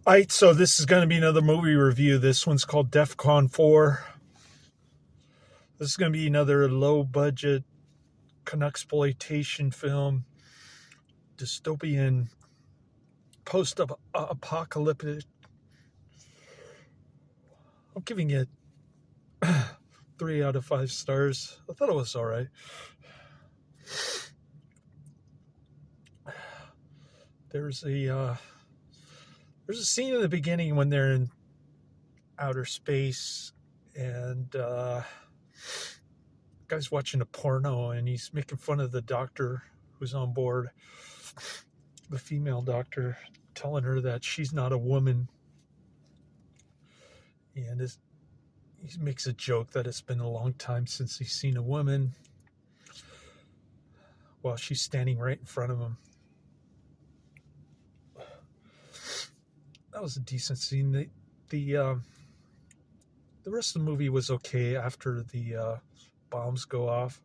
All right, so this is going to be another movie review. This one's called DEFCON 4. This is going to be another low-budget Canucksploitation film, dystopian, post-apocalyptic. I'm giving it 3 out of 5 stars. I thought it was all right. There's a scene in the beginning when they're in outer space and guy's watching a porno and he's making fun of the doctor who's on board, the female doctor, telling her that she's not a woman. And he makes a joke that it's been a long time since he's seen a woman while she's standing right in front of him. That was a decent scene. The rest of the movie was okay after the bombs go off.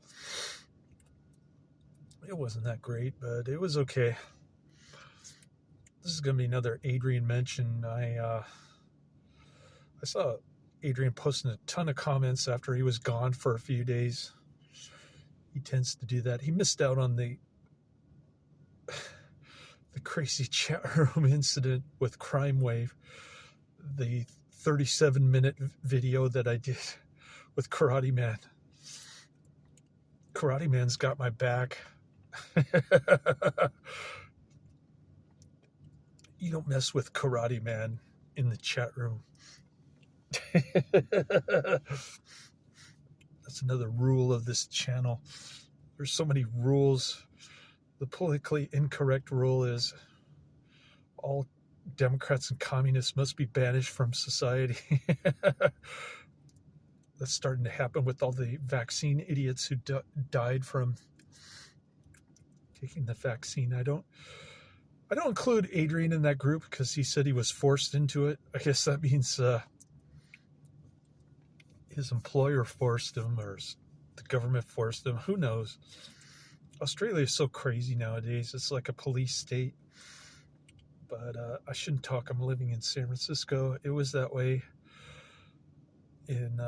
It wasn't that great, but it was okay. This is going to be another Adrian mention. I saw Adrian posting a ton of comments after he was gone for a few days. He tends to do that. He missed out on the crazy chat room incident with Crime Wave, the 37-minute video that I did with Karate Man. Karate Man's got my back. You don't mess with Karate Man in the chat room. That's another rule of this channel. There's so many rules. The politically incorrect rule is all Democrats and communists must be banished from society. That's starting to happen with all the vaccine idiots who died from taking the vaccine. I don't include Adrian in that group because he said he was forced into it. I guess that means his employer forced him or the government forced him. Who knows? Australia is so crazy nowadays. It's like a police state. But I shouldn't talk. I'm living in San Francisco. It was that way in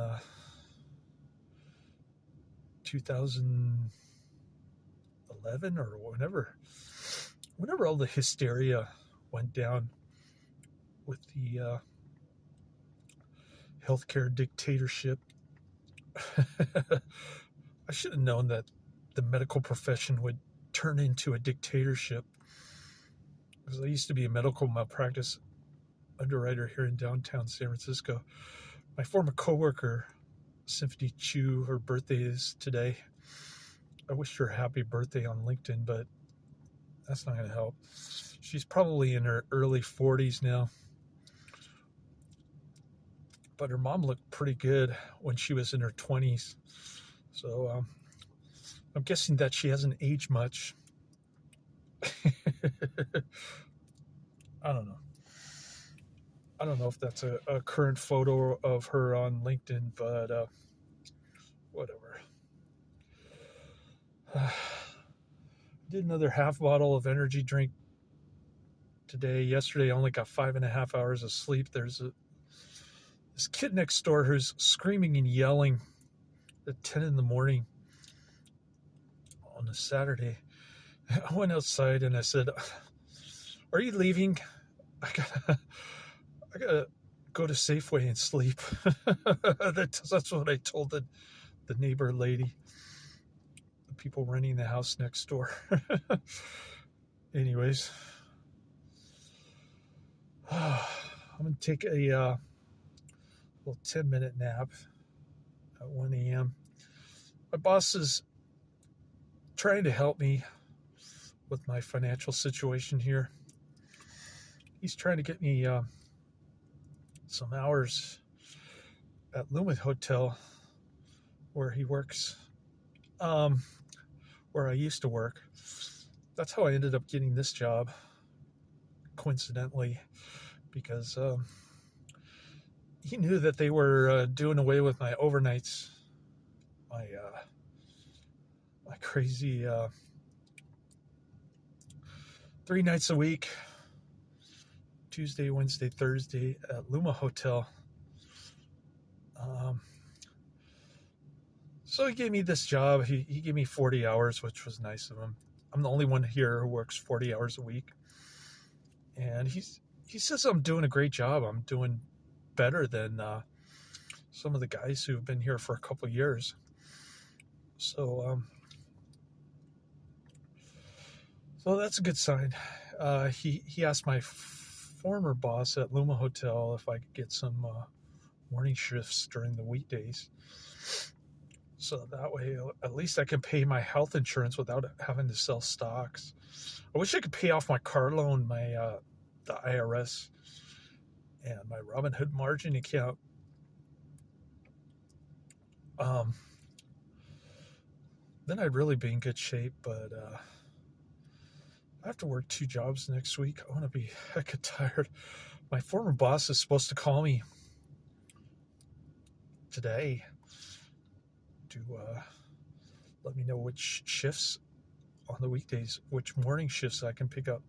2011 or whenever all the hysteria went down with the healthcare dictatorship. I should have known that the medical profession would turn into a dictatorship, because I used to be a medical malpractice underwriter here in downtown San Francisco. My former coworker, Symphony Chu, her birthday is today. I wished her a happy birthday on LinkedIn, but that's not going to help. She's probably in her early 40s now. But her mom looked pretty good when she was in her 20s. So I'm guessing that she hasn't aged much. I don't know. I don't know if that's a current photo of her on LinkedIn, but whatever. Did another half bottle of energy drink today. Yesterday, I only got 5.5 hours of sleep. There's this kid next door who's screaming and yelling at 10 in the morning on a Saturday. I went outside and I said, "Are you leaving? I gotta go to Safeway and sleep." That's what I told the neighbor lady, the people renting the house next door. Anyways, I'm gonna take a little 10-minute nap at 1 a.m. My boss is trying to help me with my financial situation here. He's trying to get me some hours at Lumen Hotel where he works, where I used to work. That's how I ended up getting this job, coincidentally, because he knew that they were doing away with my overnights, my crazy 3 nights a week, Tuesday, Wednesday, Thursday at Luma Hotel. So he gave me this job. He gave me 40 hours, which was nice of him. I'm the only one here who works 40 hours a week. And he says I'm doing a great job. I'm doing better than some of the guys who've been here for a couple of years. So that's a good sign. He asked my former boss at Luma Hotel if I could get some morning shifts during the weekdays. So that way, at least I can pay my health insurance without having to sell stocks. I wish I could pay off my car loan, the IRS, and my Robinhood margin account. Then I'd really be in good shape, but I have to work 2 jobs next week. I want to be hecka tired. My former boss is supposed to call me today to let me know which shifts on the weekdays, which morning shifts I can pick up.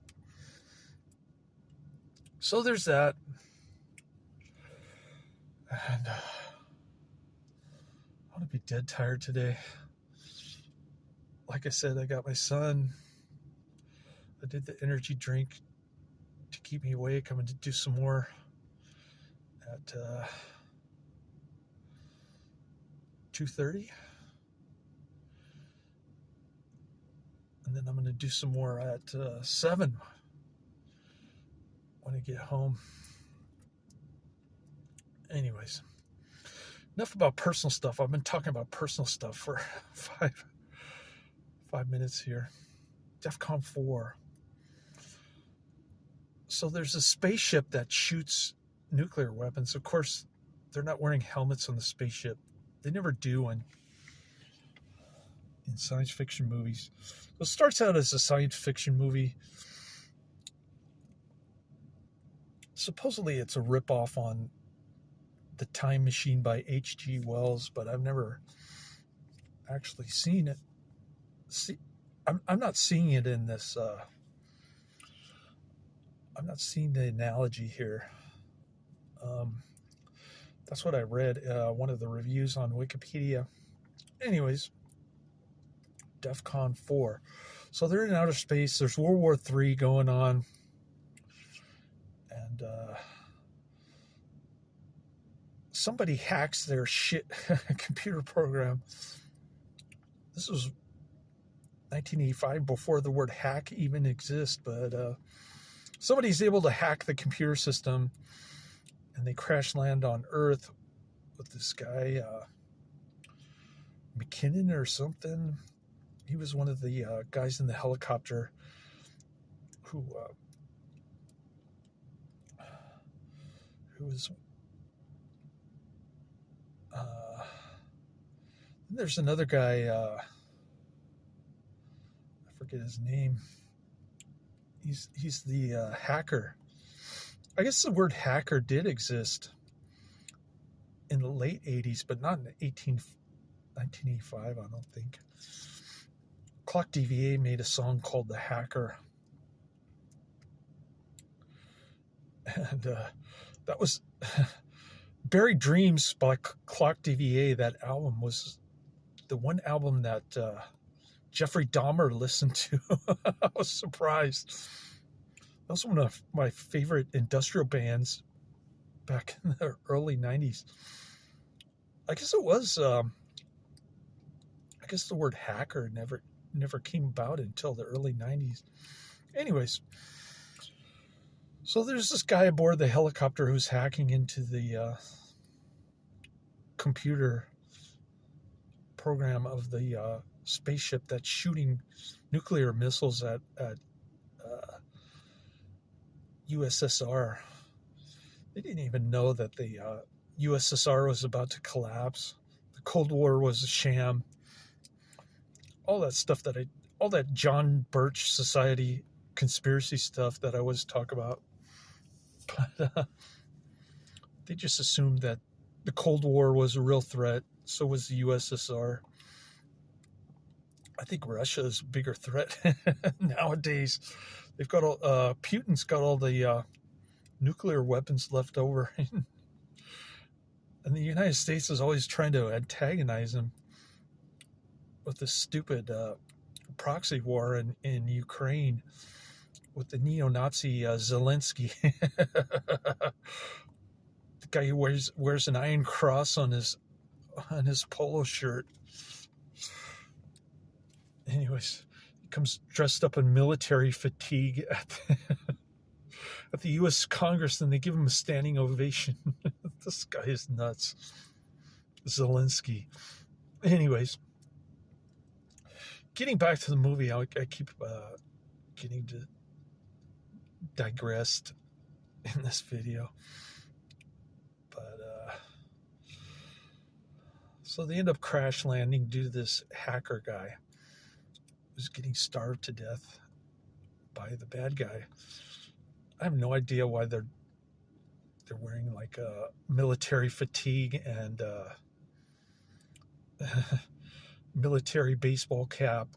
So there's that. And I want to be dead tired today. Like I said, I got my son. I did the energy drink to keep me awake. I'm going to do some more at 2:30. And then I'm going to do some more at 7 when I get home. Anyways, enough about personal stuff. I've been talking about personal stuff for five minutes here. DEFCON 4. So there's a spaceship that shoots nuclear weapons. Of course, they're not wearing helmets on the spaceship. They never do in science fiction movies. So it starts out as a science fiction movie. Supposedly it's a ripoff on The Time Machine by H.G. Wells, but I've never actually seen it. I'm not seeing it in this. I'm not seeing the analogy here. That's what I read, one of the reviews on Wikipedia. Anyways, DEFCON 4. So they're in outer space. There's World War III going on. And somebody hacks their shit computer program. This was 1985, before the word hack even exists. But somebody's able to hack the computer system. And they crash land on Earth with this guy, McKinnon or something. He was one of the guys in the helicopter who was. There's another guy. I forget his name. He's the hacker. I guess the word hacker did exist in the late 80s, but not in 1985, I don't think. Clock DVA made a song called The Hacker. And that was Buried Dreams by Clock DVA. That album was the one album that Jeffrey Dahmer listened to. I was surprised. That was one of my favorite industrial bands back in the early 90s. I guess it was, I guess the word hacker never came about until the early 90s. Anyways, so there's this guy aboard the helicopter who's hacking into the computer program of the spaceship that's shooting nuclear missiles at USSR. They didn't even know that the USSR was about to collapse. The Cold War was a sham. All that stuff all that John Birch Society conspiracy stuff that I always talk about. But they just assumed that the Cold War was a real threat. So was the USSR. I think Russia is a bigger threat nowadays. They've got Putin's got all the nuclear weapons left over. And the United States is always trying to antagonize him with this stupid proxy war in Ukraine with the neo-Nazi Zelensky. The guy who wears an iron cross on his polo shirt. Anyways, he comes dressed up in military fatigue at the U.S. Congress, and they give him a standing ovation. This guy is nuts. Zelensky. Anyways, getting back to the movie, I keep getting digressed in this video. But, so they end up crash landing due to this hacker guy who's getting starved to death by the bad guy. I have no idea why they're wearing like a military fatigue and military baseball cap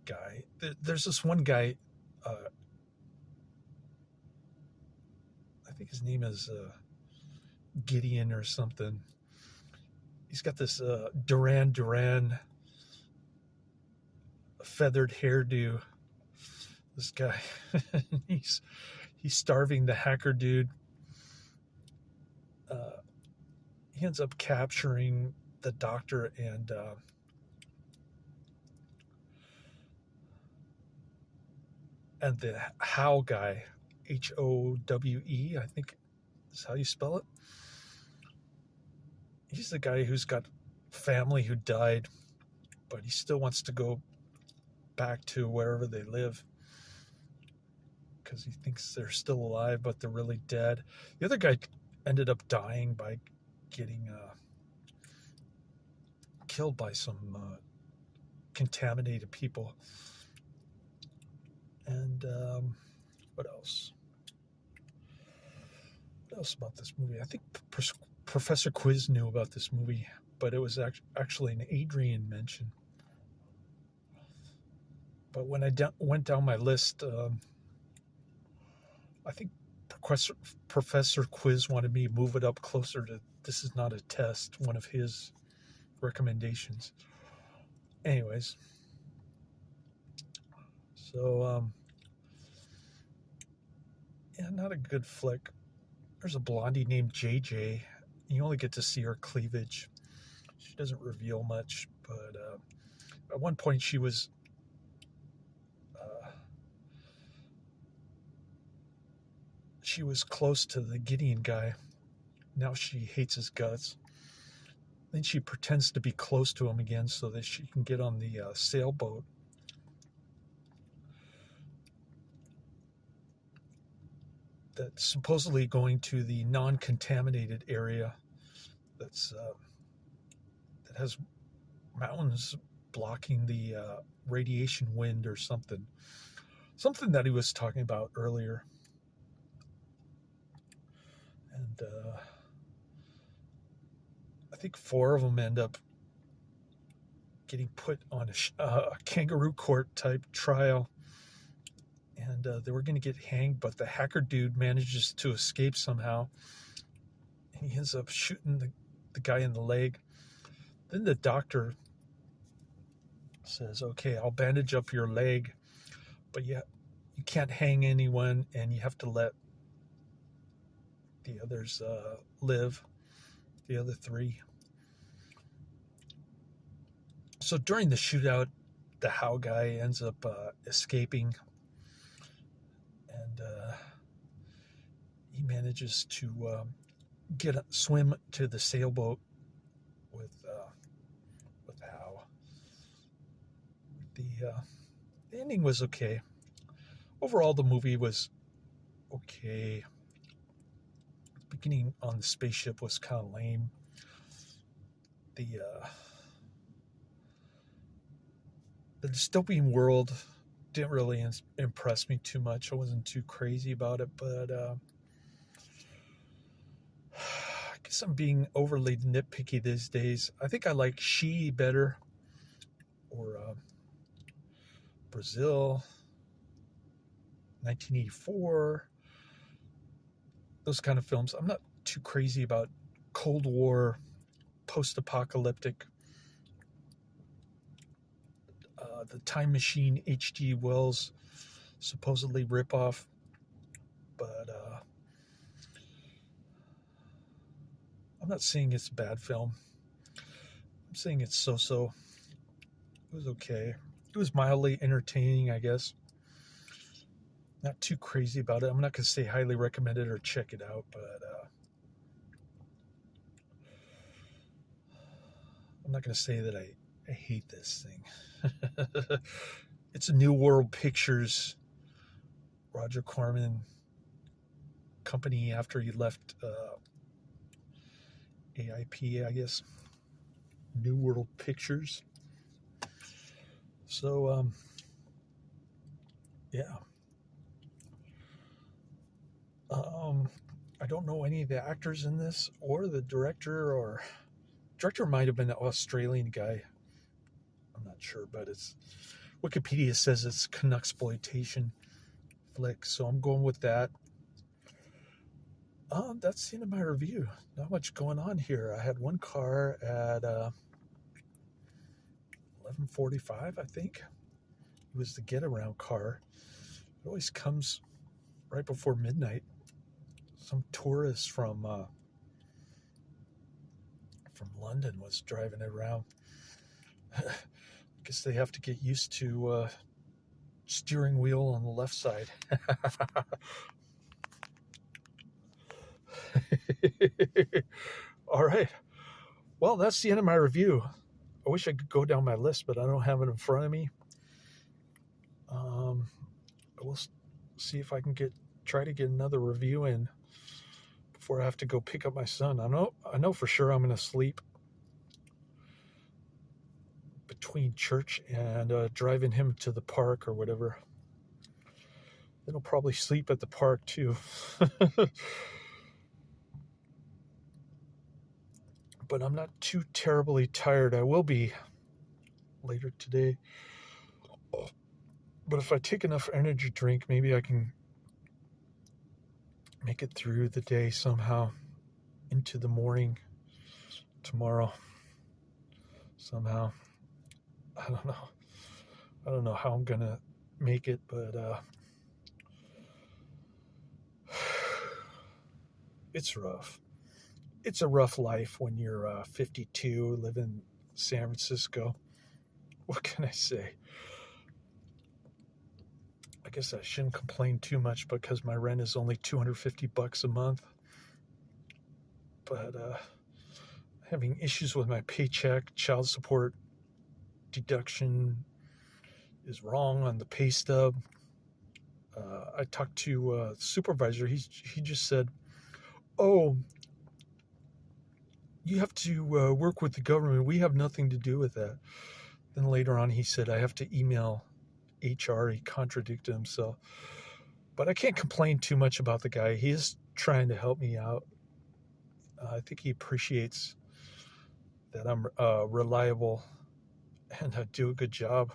guy. There's this one guy, I think his name is Gideon or something. He's got this Duran Duran feathered hairdo. This guy, he's starving the hacker dude. He ends up capturing the doctor and the Howe guy, Howe, I think is how you spell it. He's the guy who's got family who died, but he still wants to go back to wherever they live because he thinks they're still alive, but they're really dead. The other guy ended up dying by getting killed by some contaminated people. And what else? What else about this movie? I think Professor Quiz knew about this movie, but it was actually an Adrian mention. But when I went down my list, I think Professor Quiz wanted me to move it up closer to "This Is Not a Test," one of his recommendations. Anyways, so yeah, not a good flick. There's a blondie named JJ. You only get to see her cleavage. She doesn't reveal much, but at one point she was close to the Gideon guy. Now she hates his guts. Then she pretends to be close to him again so that she can get on the sailboat. That's supposedly going to the non-contaminated area that has mountains blocking the radiation wind or something that he was talking about earlier. And I think 4 of them end up getting put on a kangaroo court type trial. And they were going to get hanged, but the hacker dude manages to escape somehow. And he ends up shooting the guy in the leg. Then the doctor says, "Okay, I'll bandage up your leg, but you can't hang anyone, and you have to let the others live, the other 3. So during the shootout, the Howe guy ends up escaping, and he manages to swim to the sailboat with Howe. The ending was okay. Overall, the movie was okay. The beginning on the spaceship was kind of lame. The dystopian world didn't really impress me too much. I wasn't too crazy about it, but I guess I'm being overly nitpicky these days. I think I like She better, or Brazil, 1984. those kind of films. I'm not too crazy about Cold War, post-apocalyptic, the Time Machine H.G. Wells supposedly ripoff, but I'm not saying it's a bad film. I'm saying it's so-so. It was okay. It was mildly entertaining, I guess. Not too crazy about it. I'm not going to say highly recommend it or check it out, but I'm not going to say that I hate this thing. It's a New World Pictures, Roger Corman company after he left AIP, I guess. New World Pictures. So, yeah. I don't know any of the actors in this or the director, or director might have been an Australian guy. I'm not sure, but it's Wikipedia says it's Canucksploitation flick, so I'm going with that. That's the end of my review. Not much going on here. I had one car at 11:45, I think. It was the get around car. It always comes right before midnight. Some tourist from London was driving it around. I guess they have to get used to steering wheel on the left side. All right. Well, that's the end of my review. I wish I could go down my list, but I don't have it in front of me. I will see if I can try to get another review in before I have to go pick up my son. I know for sure I'm going to sleep between church and driving him to the park or whatever. Then I'll probably sleep at the park too. But I'm not too terribly tired. I will be later today. But if I take enough energy drink, maybe I can make it through the day somehow into the morning tomorrow. Somehow. I don't know how I'm going to make it, but it's rough. It's a rough life when you're 52, live in San Francisco. What can I say? I guess I shouldn't complain too much because my rent is only $250 a month. But having issues with my paycheck, child support deduction is wrong on the pay stub. I talked to a supervisor. He just said, "Oh, you have to work with the government. We have nothing to do with that." Then later on, he said, "I have to email HR." He contradicted himself. But I can't complain too much about the guy. He is trying to help me out. I think he appreciates that I'm reliable and I do a good job.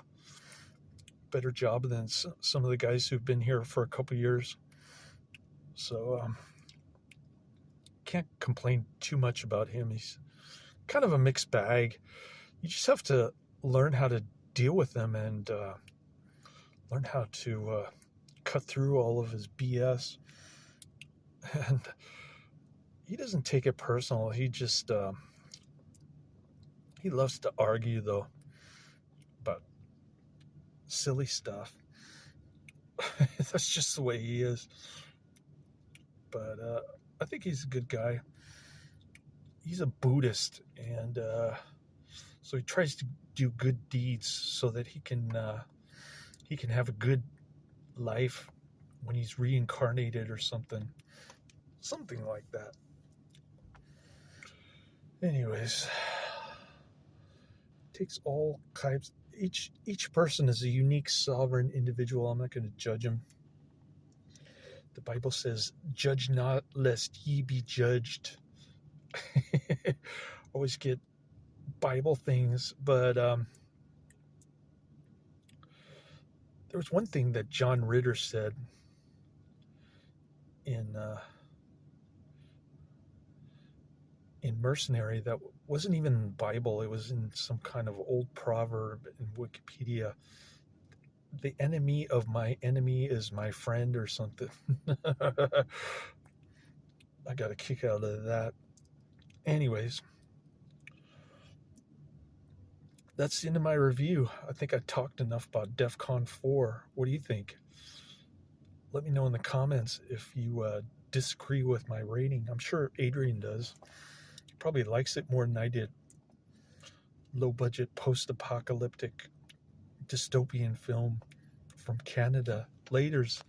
Better job than some of the guys who've been here for a couple years. So can't complain too much about him. He's kind of a mixed bag. You just have to learn how to deal with them and learn how to cut through all of his BS. And he doesn't take it personal. He just he loves to argue though about silly stuff. That's just the way he is. But I think he's a good guy. He's a Buddhist, and so he tries to do good deeds so that he can have a good life when he's reincarnated or something like that. Anyways, it takes all kinds. Each person is a unique, sovereign individual. I'm not going to judge him. The Bible says, "Judge not, lest ye be judged." Always get Bible things, but there was one thing that John Ritter said in in Mercenary that wasn't even in the Bible. It was in some kind of old proverb in Wikipedia. The enemy of my enemy is my friend or something. I got a kick out of that. Anyways, that's the end of my review. I think I talked enough about DEF CON 4. What do you think? Let me know in the comments if you disagree with my rating. I'm sure Adrian does. He probably likes it more than I did. Low budget post-apocalyptic dystopian film from Canada. Laters.